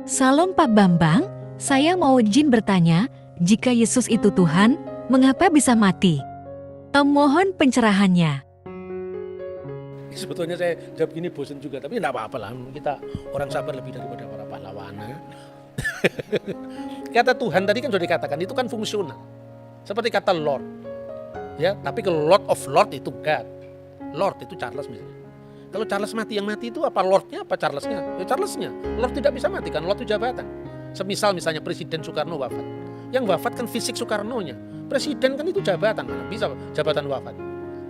Salam Pak Bambang, saya mau izin bertanya, jika Yesus itu Tuhan, mengapa bisa mati? Mohon pencerahannya. Sebetulnya saya jawab gini bosan juga, tapi enggak apa-apa lah. Kita orang sabar lebih daripada para pahlawan. Kata Tuhan tadi kan sudah dikatakan, itu kan fungsional. Seperti kata Lord. Ya, tapi kalau Lord of Lord itu God. Lord itu Charles misalnya. Kalau Charles mati, yang mati itu apa Lordnya apa Charlesnya? Ya Charlesnya. Lord tidak bisa mati kan, Lord itu jabatan. Semisal misalnya Presiden Soekarno wafat. Yang wafat kan fisik Soekarnonya. Presiden kan itu jabatan, mana bisa jabatan wafat.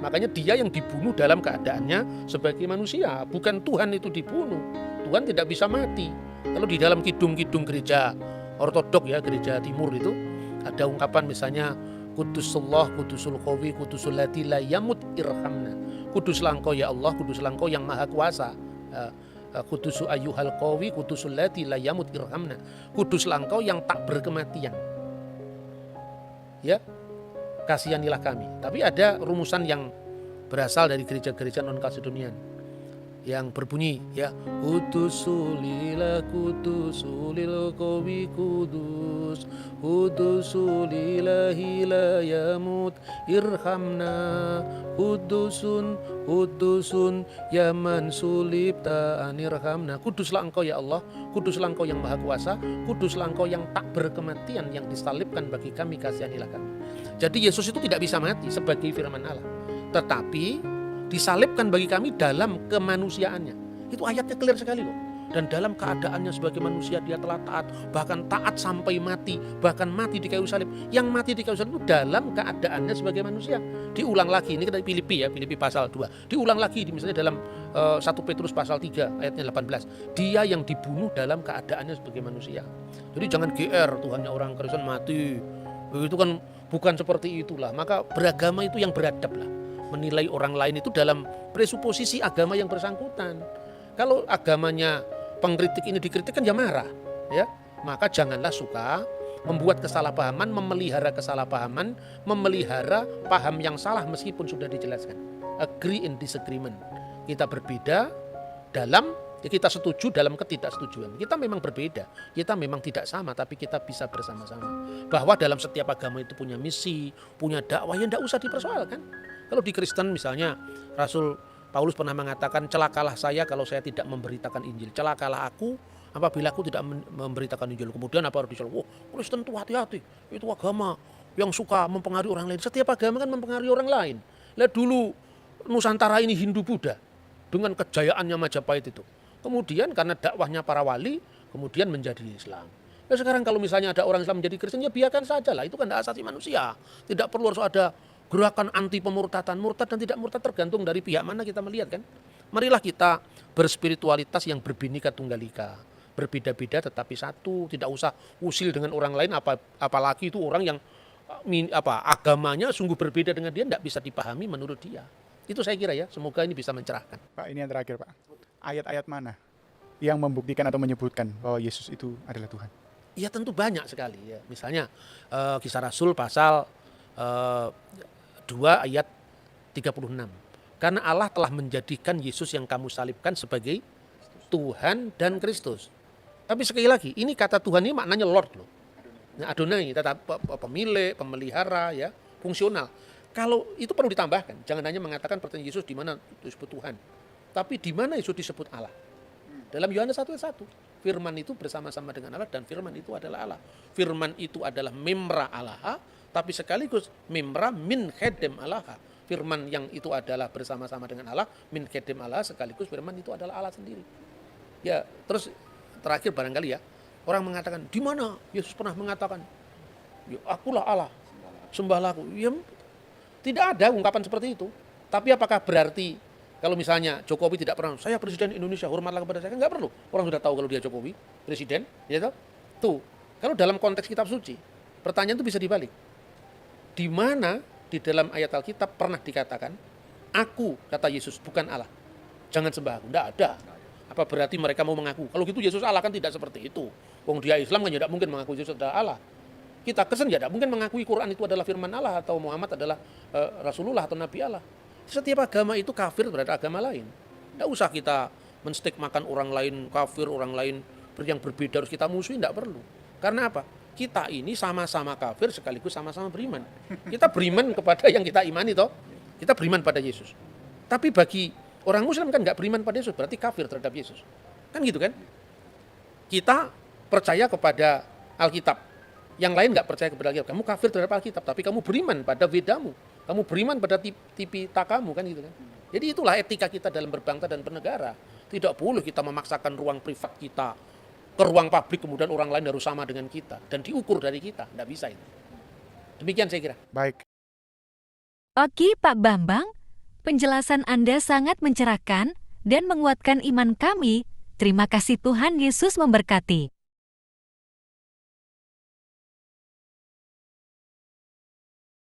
Makanya dia yang dibunuh dalam keadaannya sebagai manusia. Bukan Tuhan itu dibunuh. Tuhan tidak bisa mati. Kalau di dalam kidung-kidung gereja ortodok ya, gereja timur itu ada ungkapan misalnya Kudusullah, Kudusul Qawi, Kudusul Lati la yamut irhamna. Kuduslah Engkau ya Allah, kuduslah Engkau yang maha kuasa. Kudusu ayyuhal qawi, Kudusul Lati la yamut irhamna. Kuduslah Engkau yang tak berkematian. Ya, kasihanilah kami. Tapi ada rumusan yang berasal dari gereja-gereja non-Kalsedonian yang berbunyi ya Kudusulillah kudusulil qawi kudus Kudusulillahi la yamut irhamna Kudusun kudusun yaman sulibta anirhamna. Kuduslah Engkau ya Allah, kuduslah Engkau yang maha kuasa, kuduslah Engkau yang tak berkematian, yang disalibkan bagi kami, kasihanilah kami. Jadi Yesus itu tidak bisa mati sebagai firman Allah, tetapi disalibkan bagi kami dalam kemanusiaannya. Itu ayatnya clear sekali loh. Dan dalam keadaannya sebagai manusia dia telah taat, bahkan taat sampai mati, bahkan mati di kayu salib. Yang mati di kayu salib itu dalam keadaannya sebagai manusia. Diulang lagi, ini kita Filipi ya, Filipi pasal 2. Diulang lagi misalnya dalam 1 Petrus pasal 3 ayatnya 18. Dia yang dibunuh dalam keadaannya sebagai manusia. Jadi jangan GR, Tuhannya orang Kristen mati. Itu kan bukan seperti itulah. Maka beragama itu yang beradab lah. Menilai orang lain itu dalam presuposisi agama yang bersangkutan. Kalau agamanya pengkritik ini dikritik kan ya marah, ya. Maka janganlah suka membuat kesalahpahaman, memelihara kesalahpahaman, memelihara paham yang salah meskipun sudah dijelaskan. Agree in disagreement. Kita berbeda dalam kita setuju dalam ketidaksetujuan. Kita memang berbeda, kita memang tidak sama, tapi kita bisa bersama-sama. Bahwa dalam setiap agama itu punya misi, punya dakwah yang tidak usah dipersoalkan. Kalau di Kristen misalnya Rasul Paulus pernah mengatakan celakalah saya kalau saya tidak memberitakan Injil. Celakalah aku apabila aku tidak memberitakan Injil. Kemudian apa harus disoal? Kristen itu hati-hati. Itu agama yang suka mempengaruhi orang lain. Setiap agama kan mempengaruhi orang lain. Lihat dulu Nusantara ini Hindu Buddha dengan kejayaannya Majapahit itu. Kemudian karena dakwahnya para wali kemudian menjadi Islam. Nah, sekarang kalau misalnya ada orang Islam menjadi Kristen ya biarkan saja lah. Itu kan hak asasi manusia. Tidak perlu harus ada gerakan anti pemurtadan. Murtad dan tidak murtad tergantung dari pihak mana kita melihat kan. Marilah kita berspiritualitas yang berbhinneka tunggal ika. Berbeda-beda tetapi satu. Tidak usah usil dengan orang lain. Apalagi itu orang yang agamanya sungguh berbeda dengan dia. Tidak bisa dipahami menurut dia. Itu saya kira ya. Semoga ini bisa mencerahkan. Pak, ini yang terakhir Pak. Ayat-ayat mana yang membuktikan atau menyebutkan bahwa Yesus itu adalah Tuhan? Ya tentu banyak sekali ya. Misalnya Kisah Rasul pasal 2 ayat 36. Karena Allah telah menjadikan Yesus yang kamu salibkan sebagai Tuhan dan Kristus. Tapi sekali lagi, ini kata Tuhan ini maknanya Lord loh. Nah, Adonai, tetap pemilik, pemelihara ya, fungsional. Kalau itu perlu ditambahkan, jangan hanya mengatakan pertanyaan Yesus di mana disebut Tuhan. Tapi di mana Yesus disebut Allah? Dalam Yohanes 1:1, firman itu bersama-sama dengan Allah dan firman itu adalah Allah. Firman itu adalah memra Allah, tapi sekaligus memra min khedem Allah. Firman yang itu adalah bersama-sama dengan Allah, min khedem Allah, sekaligus firman itu adalah Allah sendiri. Ya, terus terakhir barangkali ya, orang mengatakan, di mana Yesus pernah mengatakan, ya, akulah Allah, sembahlah aku. Ya, tidak ada ungkapan seperti itu. Tapi apakah berarti kalau misalnya Jokowi tidak pernah, saya presiden Indonesia, hormatlah kepada saya, enggak perlu. Orang sudah tahu kalau dia Jokowi, presiden, ya tahu. Tuh, kalau dalam konteks kitab suci, pertanyaan itu bisa dibalik. Di mana di dalam ayat Alkitab pernah dikatakan, aku, kata Yesus, bukan Allah. Jangan sembah aku. Enggak ada. Apa berarti mereka mau mengaku? Kalau gitu Yesus Allah kan tidak seperti itu. Wong dia Islam kan tidak mungkin mengaku Yesus adalah Allah. Kita Kristen tidak mungkin mengakui Quran itu adalah firman Allah atau Muhammad adalah Rasulullah atau Nabi Allah. Setiap agama itu kafir terhadap agama lain. Tidak usah kita menstigmakan orang lain kafir, orang lain yang berbeda harus kita musuhi, tidak perlu. Karena apa? Kita ini sama-sama kafir sekaligus sama-sama beriman. Kita beriman kepada yang kita imani toh. Kita beriman pada Yesus. Tapi bagi orang Muslim kan nggak beriman pada Yesus, berarti kafir terhadap Yesus. Kan gitu kan? Kita percaya kepada Alkitab. Yang lain nggak percaya kepada Alkitab. Kamu kafir terhadap Alkitab, tapi kamu beriman pada Vedamu. Kamu beriman pada Tipitakamu, kan gitu kan? Jadi itulah etika kita dalam berbangsa dan bernegara. Tidak boleh kita memaksakan ruang privat kita ke ruang publik, kemudian orang lain harus sama dengan kita dan diukur dari kita. Tidak bisa itu. Demikian saya kira. Baik. Oke Pak Bambang, penjelasan Anda sangat mencerahkan dan menguatkan iman kami. Terima kasih, Tuhan Yesus memberkati.